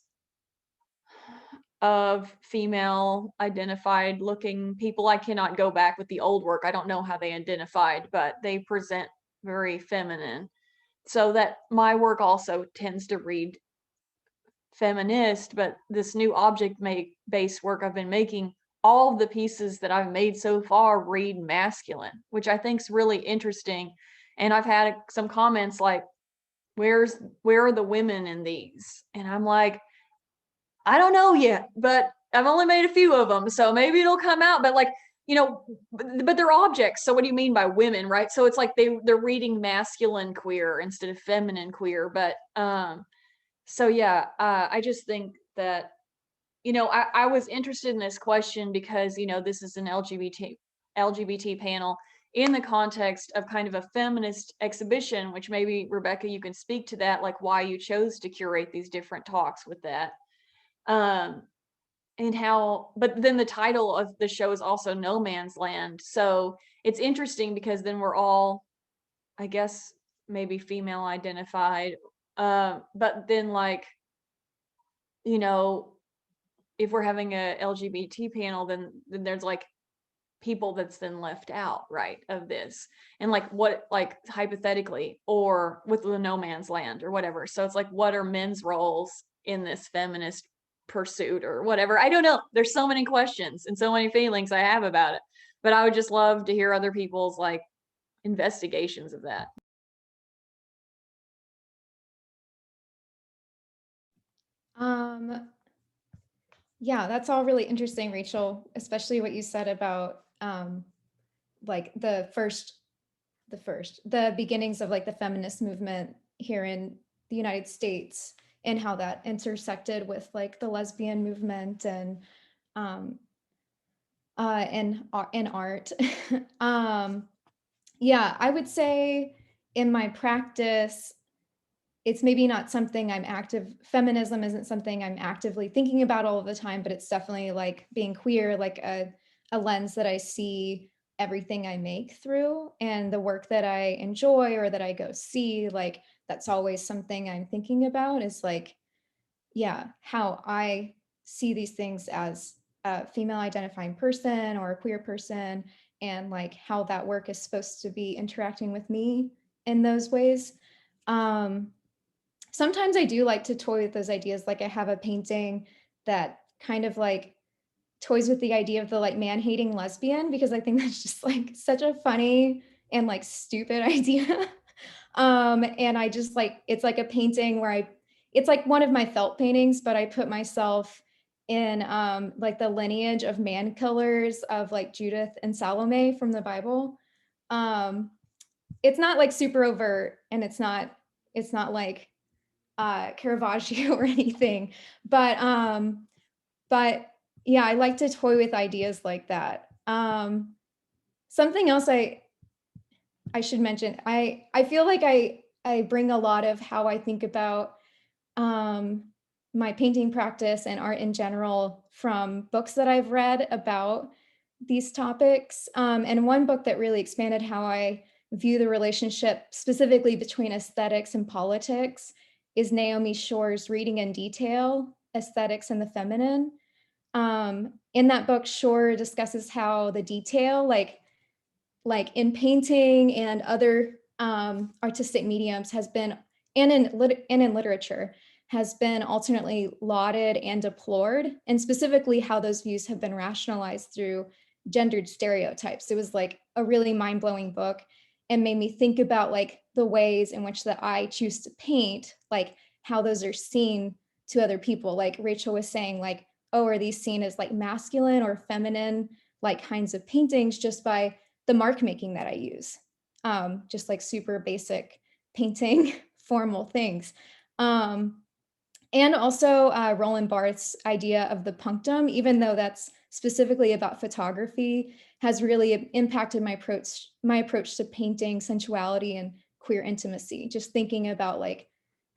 Speaker 3: of female identified looking people, I cannot go back with the old work. I don't know how they identified, but they present very feminine. So that my work also tends to read feminist, but this new object-based work I've been making, all of the pieces that I've made so far read masculine, which I think is really interesting. And I've had some comments like, where are the women in these? And I'm like, I don't know yet, but I've only made a few of them, so maybe it'll come out. But like, but they're objects. So what do you mean by women, right? So it's like they're reading masculine queer instead of feminine queer. But so yeah, I just think that I was interested in this question because this is an LGBT panel in the context of kind of a feminist exhibition, which maybe Rebecca, you can speak to that, like why you chose to curate these different talks with that. And how, but then the title of the show is also No Man's Land. So it's interesting because then we're all, I guess, maybe female identified. But then like, if we're having a LGBT panel, then there's like people that's then left out, right, of this. And like what, like hypothetically, or with the No Man's Land or whatever. So it's like, what are men's roles in this feminist pursuit or whatever? I don't know. There's so many questions and so many feelings I have about it, but I would just love to hear other people's like investigations of that.
Speaker 5: Yeah, that's all really interesting, Rachel, especially what you said about like the beginnings of like the feminist movement here in the United States, and how that intersected with like the lesbian movement. And in art. Yeah, I would say in my practice, it's maybe not something feminism isn't something I'm actively thinking about all of the time, but it's definitely like being queer, like a lens that I see everything I make through, and the work that I enjoy or that I go see, like that's always something I'm thinking about, is like, yeah, how I see these things as a female identifying person or a queer person, and like how that work is supposed to be interacting with me in those ways. Um, Sometimes I do like to toy with those ideas. Like I have a painting that kind of like toys with the idea of the like man-hating lesbian, because I think that's just like such a funny and like stupid idea. And I just like, it's like a painting where it's like one of my felt paintings, but I put myself in like the lineage of man killers of like Judith and Salome from the Bible. It's not like super overt, and it's not like Caravaggio or anything, but yeah, I like to toy with ideas like that. Something else I should mention, I feel like I bring a lot of how I think about my painting practice and art in general from books that I've read about these topics. And one book that really expanded how I view the relationship specifically between aesthetics and politics is Naomi Shore's Reading in Detail, Aesthetics and the Feminine. In that book, Shore discusses how the detail, like in painting and other artistic mediums, has been, and in literature, has been alternately lauded and deplored, and specifically how those views have been rationalized through gendered stereotypes. It was like a really mind-blowing book, and made me think about like the ways in which that I choose to paint, like how those are seen to other people. Like Rachel was saying, like, oh, are these seen as like masculine or feminine, like kinds of paintings, just by the mark making that I use, just like super basic painting formal things. And also Roland Barthes' idea of the punctum, even though that's specifically about photography, has really impacted my approach to painting, sensuality, and queer intimacy. Just thinking about like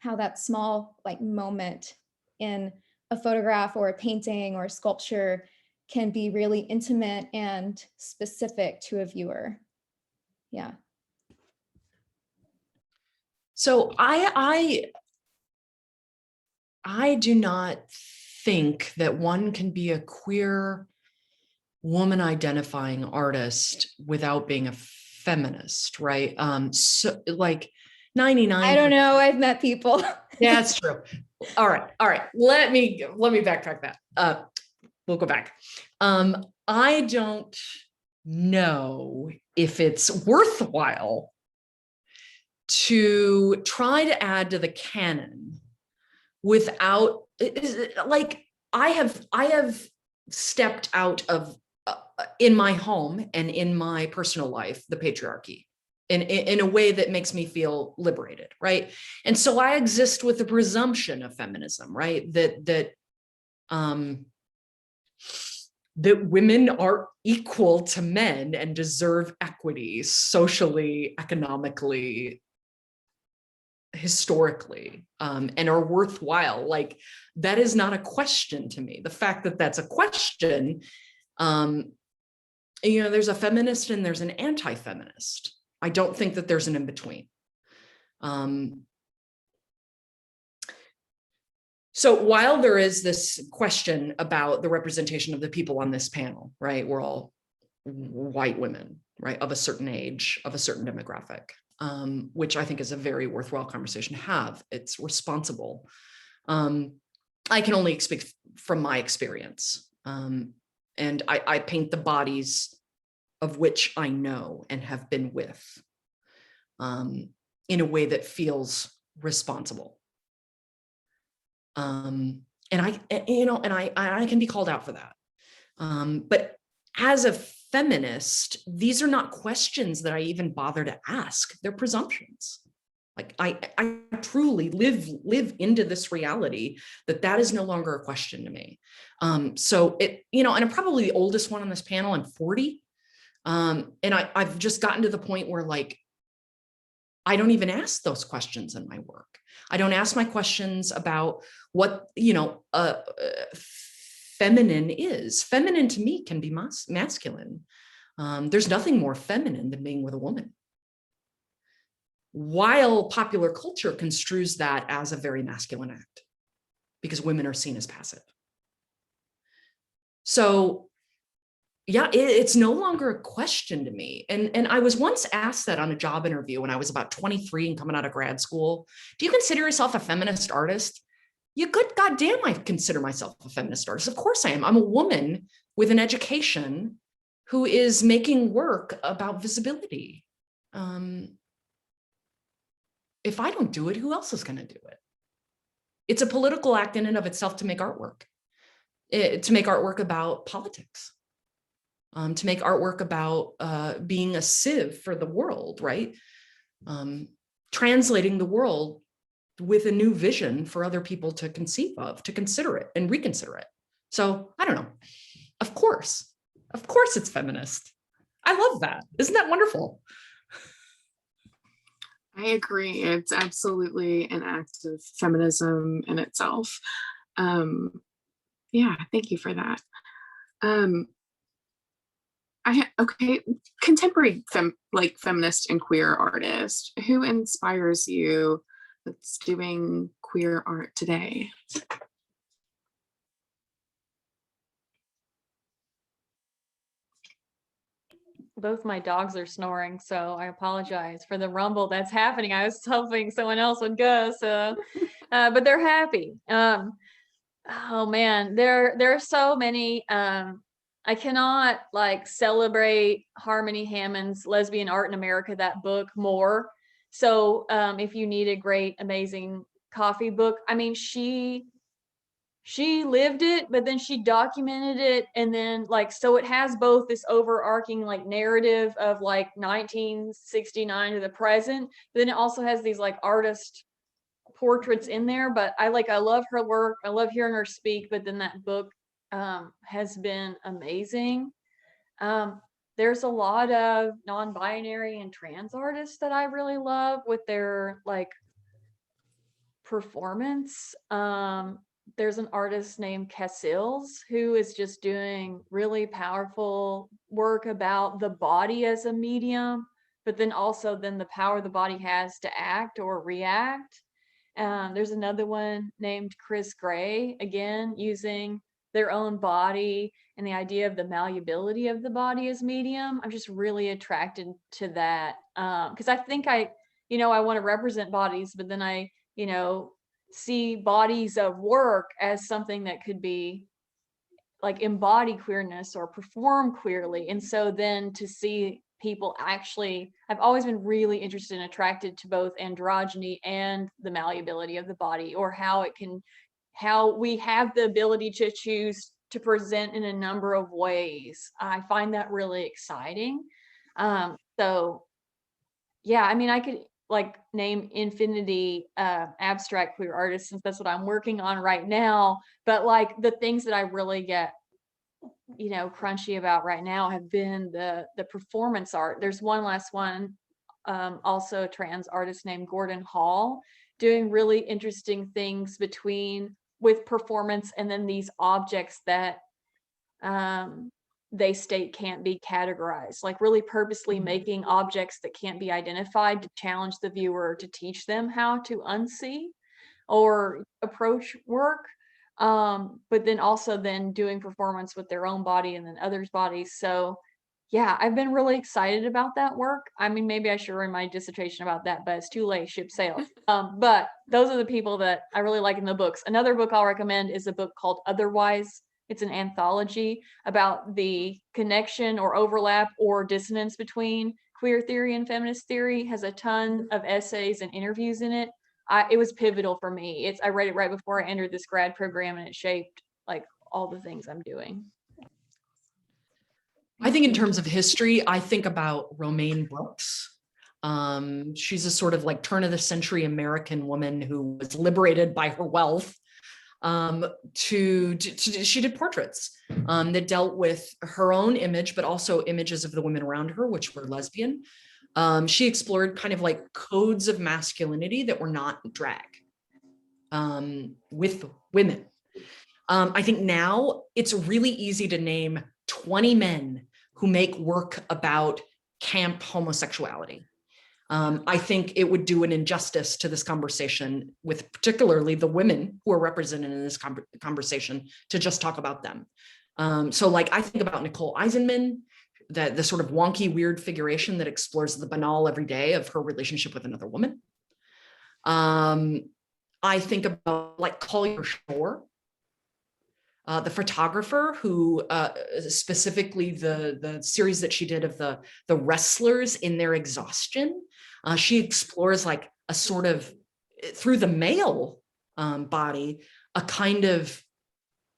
Speaker 5: how that small like moment in a photograph or a painting or a sculpture can be really intimate and specific to a viewer. Yeah.
Speaker 4: So I do not think that one can be a queer woman identifying artist without being a feminist, right? So like 99.
Speaker 5: I don't know. I've met people.
Speaker 4: Yeah, that's true. All right. Let me backtrack that. We'll go back. I don't know if it's worthwhile to try to add to the canon without, like, I have stepped out of in my home and in my personal life the patriarchy in a way that makes me feel liberated, right? And so I exist with the presumption of feminism, right? That women are equal to men and deserve equity socially, economically, historically, and are worthwhile. Like, that is not a question to me. The fact that that's a question, there's a feminist and there's an anti-feminist. I don't think that there's an in-between. So while there is this question about the representation of the people on this panel, right? We're all white women, right? Of a certain age, of a certain demographic, which I think is a very worthwhile conversation to have. It's responsible. I can only speak from my experience. And I paint the bodies of which I know and have been with, in a way that feels responsible. And I can be called out for that. But as a feminist, these are not questions that I even bother to ask. They're presumptions. Like I truly live into this reality that is no longer a question to me. So it, and I'm probably the oldest one on this panel. I'm 40. And I've just gotten to the point where like, I don't even ask those questions in my work. I don't ask my questions about what, feminine is. Feminine to me can be masculine. There's nothing more feminine than being with a woman. While popular culture construes that as a very masculine act, because women are seen as passive. So yeah, it's no longer a question to me. And I was once asked that on a job interview when I was about 23 and coming out of grad school. Do you consider yourself a feminist artist? You good goddamn, I consider myself a feminist artist. Of course I am. I'm a woman with an education who is making work about visibility. If I don't do it, who else is going to do it? It's a political act in and of itself to make artwork, to make artwork about politics, to make artwork about being a sieve for the world, right? Translating the world with a new vision for other people to conceive of, to consider it and reconsider it. So I don't know. Of course it's feminist. I love that. Isn't that wonderful?
Speaker 2: I agree. It's absolutely an act of feminism in itself. Yeah, thank you for that. Okay, contemporary feminist and queer artist, who inspires you that's doing queer art today?
Speaker 3: Both my dogs are snoring, so I apologize for the rumble that's happening. I was hoping someone else would go, so but they're happy. Oh man, there are so many. I cannot like celebrate Harmony Hammond's Lesbian Art in America, that book, more. So if you need a great, amazing coffee book, I mean, she lived it, but then she documented it, and then like, so it has both this overarching like narrative of like 1969 to the present, but then it also has these like artist portraits in there. But I love her work, I love hearing her speak, but then that book has been amazing. There's a lot of non-binary and trans artists that I really love with their like performance. There's an artist named Cassils who is just doing really powerful work about the body as a medium, but then also the power the body has to act or react. There's another one named Chris Gray, again, using their own body and the idea of the malleability of the body as medium. I'm just really attracted to that because I think I want to represent bodies, but then I, see bodies of work as something that could be like embody queerness or perform queerly. And so then to see people actually, I've always been really interested and attracted to both androgyny and the malleability of the body, or how we have the ability to choose to present in a number of ways. I find that really exciting. So yeah, I mean, I could like name infinity abstract queer artists, since that's what I'm working on right now. But like the things that I really get crunchy about right now have been the performance art. There's one last one, also a trans artist named Gordon Hall, doing really interesting things with performance and then these objects that they state can't be categorized, like really purposely making objects that can't be identified to challenge the viewer, to teach them how to unsee or approach work. But then also doing performance with their own body and then others' bodies. So yeah, I've been really excited about that work. I mean, maybe I should write my dissertation about that, but it's too late, ship sailed. But those are the people that I really like in the books. Another book I'll recommend is a book called Otherwise. It's an anthology about the connection or overlap or dissonance between queer theory and feminist theory. It has a ton of essays and interviews in it. It was pivotal for me. I read it right before I entered this grad program, and it shaped like all the things I'm doing.
Speaker 4: I think in terms of history, I think about Romaine Brooks. She's a sort of like turn of the century American woman who was liberated by her wealth. She did portraits that dealt with her own image, but also images of the women around her, which were lesbian. She explored kind of like codes of masculinity that were not drag with women. I think now it's really easy to name 20 men who make work about camp homosexuality. I think it would do an injustice to this conversation with particularly the women who are represented in this conversation to just talk about them. So like I think about Nicole Eisenman, the sort of wonky, weird figuration that explores the banal every day of her relationship with another woman. I think about like Collier Shore, the photographer who specifically the series that she did of the wrestlers in their exhaustion. She explores like a sort of through the male body, a kind of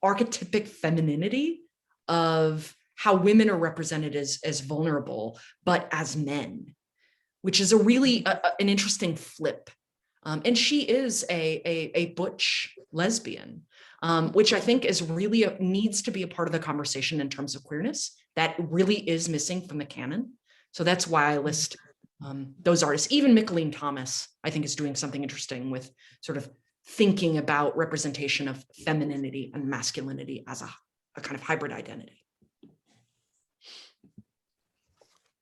Speaker 4: archetypic femininity of how women are represented as vulnerable, but as men, which is a really an interesting flip. And she is a butch lesbian, which I think is really needs to be a part of the conversation in terms of queerness that really is missing from the canon. So that's why I list those artists. Even Mickalene Thomas, I think, is doing something interesting with sort of thinking about representation of femininity and masculinity as a kind of hybrid identity.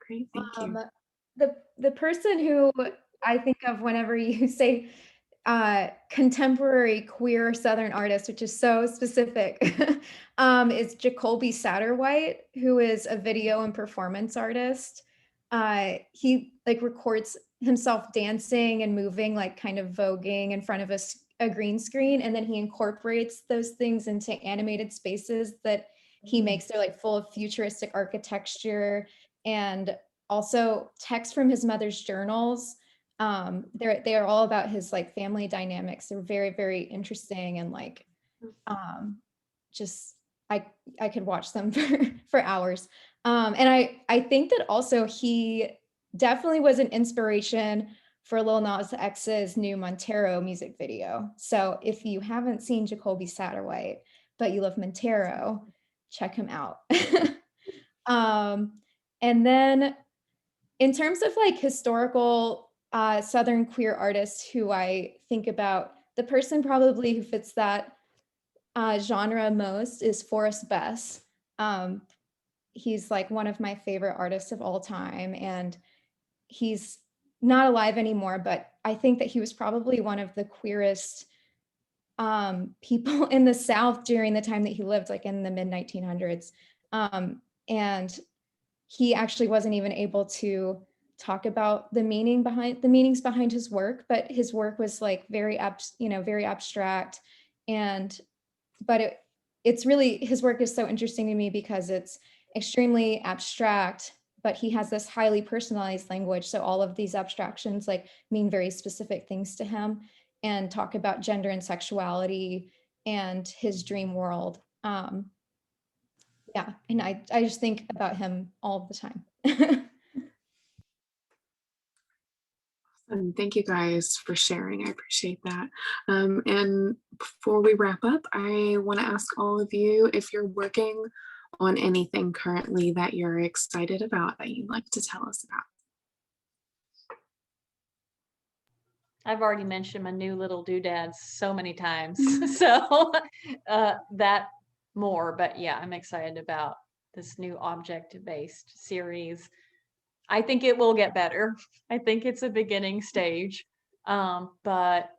Speaker 2: Great, thank you.
Speaker 5: The person who I think of whenever you say contemporary queer Southern artist, which is so specific, is Jacoby Satterwhite, who is a video and performance artist. He like records himself dancing and moving, like kind of voguing in front of a green screen, and then he incorporates those things into animated spaces that he makes. They're like full of futuristic architecture and also text from his mother's journals. They are all about his like family dynamics. They're very, very interesting, and like just I could watch them for hours. And I think that also he definitely was an inspiration for Lil Nas X's new Montero music video. So if you haven't seen Jacoby Satterwhite, but you love Montero, check him out. And then in terms of like historical Southern queer artists who I think about, the person probably who fits that genre most is Forrest Bess. He's like one of my favorite artists of all time, and he's not alive anymore, but I think that he was probably one of the queerest people in the South during the time that he lived, like in the mid 1900s. And he actually wasn't even able to talk about the meanings behind his work, but his work was like very abstract. But it's really, his work is so interesting to me because it's extremely abstract, but he has this highly personalized language. So all of these abstractions like mean very specific things to him and talk about gender and sexuality and his dream world. Yeah, and I just think about him all the time.
Speaker 2: And thank you guys for sharing. I appreciate that. And before we wrap up, I want to ask all of you if you're working on anything currently that you're excited about that you'd like to tell us about.
Speaker 3: I've already mentioned my new little doodads so many times, so that more, but yeah, I'm excited about this new object-based series. I think it will get better. I think it's a beginning stage, but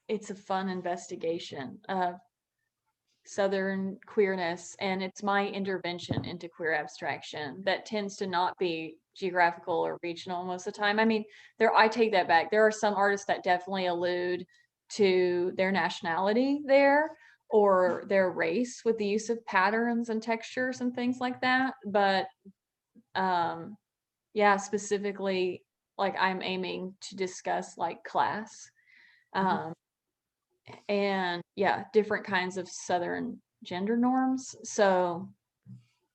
Speaker 3: it's a fun investigation of Southern queerness, and it's my intervention into queer abstraction that tends to not be geographical or regional most of the time. I mean, I take that back. There are some artists that definitely allude to their nationality there or their race with the use of patterns and textures and things like that. But yeah, specifically, like I'm aiming to discuss like class. And yeah, different kinds of Southern gender norms. So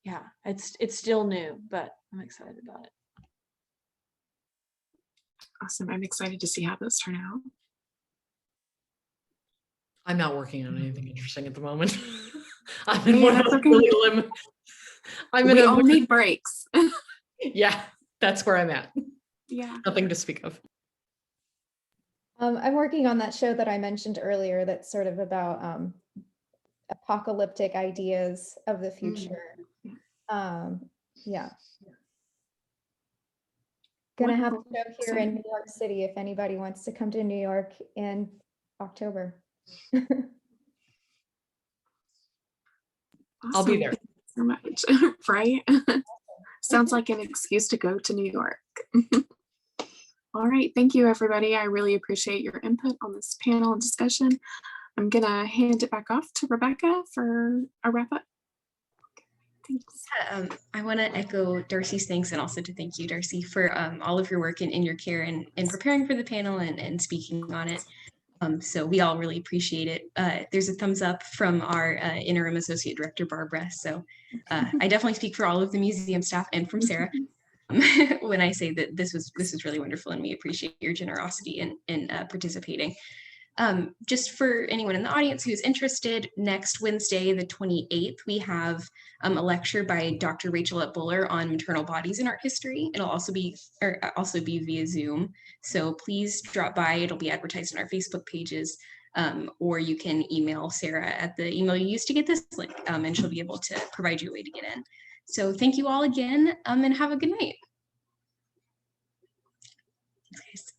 Speaker 3: yeah, it's still new, but I'm excited about it.
Speaker 2: Awesome. I'm excited to see how those turn out.
Speaker 4: I'm not working on anything interesting at the moment. I'm in
Speaker 2: Yeah,
Speaker 4: one of
Speaker 2: that's
Speaker 4: those
Speaker 2: okay.
Speaker 4: really I'm in
Speaker 2: We
Speaker 4: a
Speaker 2: all need breaks.
Speaker 4: yeah, that's where I'm at.
Speaker 2: Yeah.
Speaker 4: Nothing to speak of.
Speaker 5: I'm working on that show that I mentioned earlier that's sort of about apocalyptic ideas of the future. Yeah. Gonna have a
Speaker 2: Wonderful.
Speaker 5: show here in New York City if anybody wants to come to New York in October.
Speaker 4: I'll be
Speaker 2: Awesome.
Speaker 4: there.
Speaker 2: Thank you so much. Right? Sounds like an excuse to go to New York. All right. Thank you, everybody. I really appreciate your input on this panel and discussion. I'm going to hand it back off to Rebecca for a wrap up. Thanks.
Speaker 1: I want to echo Darcy's thanks and also to thank you, Darcy, for all of your work in your care and preparing for the panel and speaking on it. So we all really appreciate it. There's a thumbs up from our interim associate director, Barbara. So I definitely speak for all of the museum staff and from Sarah when I say that this was really wonderful and we appreciate your generosity in participating. Just for anyone in the audience who's interested, next Wednesday, the 28th, we have a lecture by Dr. Rachel Buller on maternal bodies in art history. It'll also be via Zoom. So please drop by. It'll be advertised on our Facebook pages, or you can email Sarah at the email you used to get this link, and she'll be able to provide you a way to get in. So thank you all again, and have a good night. Thanks, guys.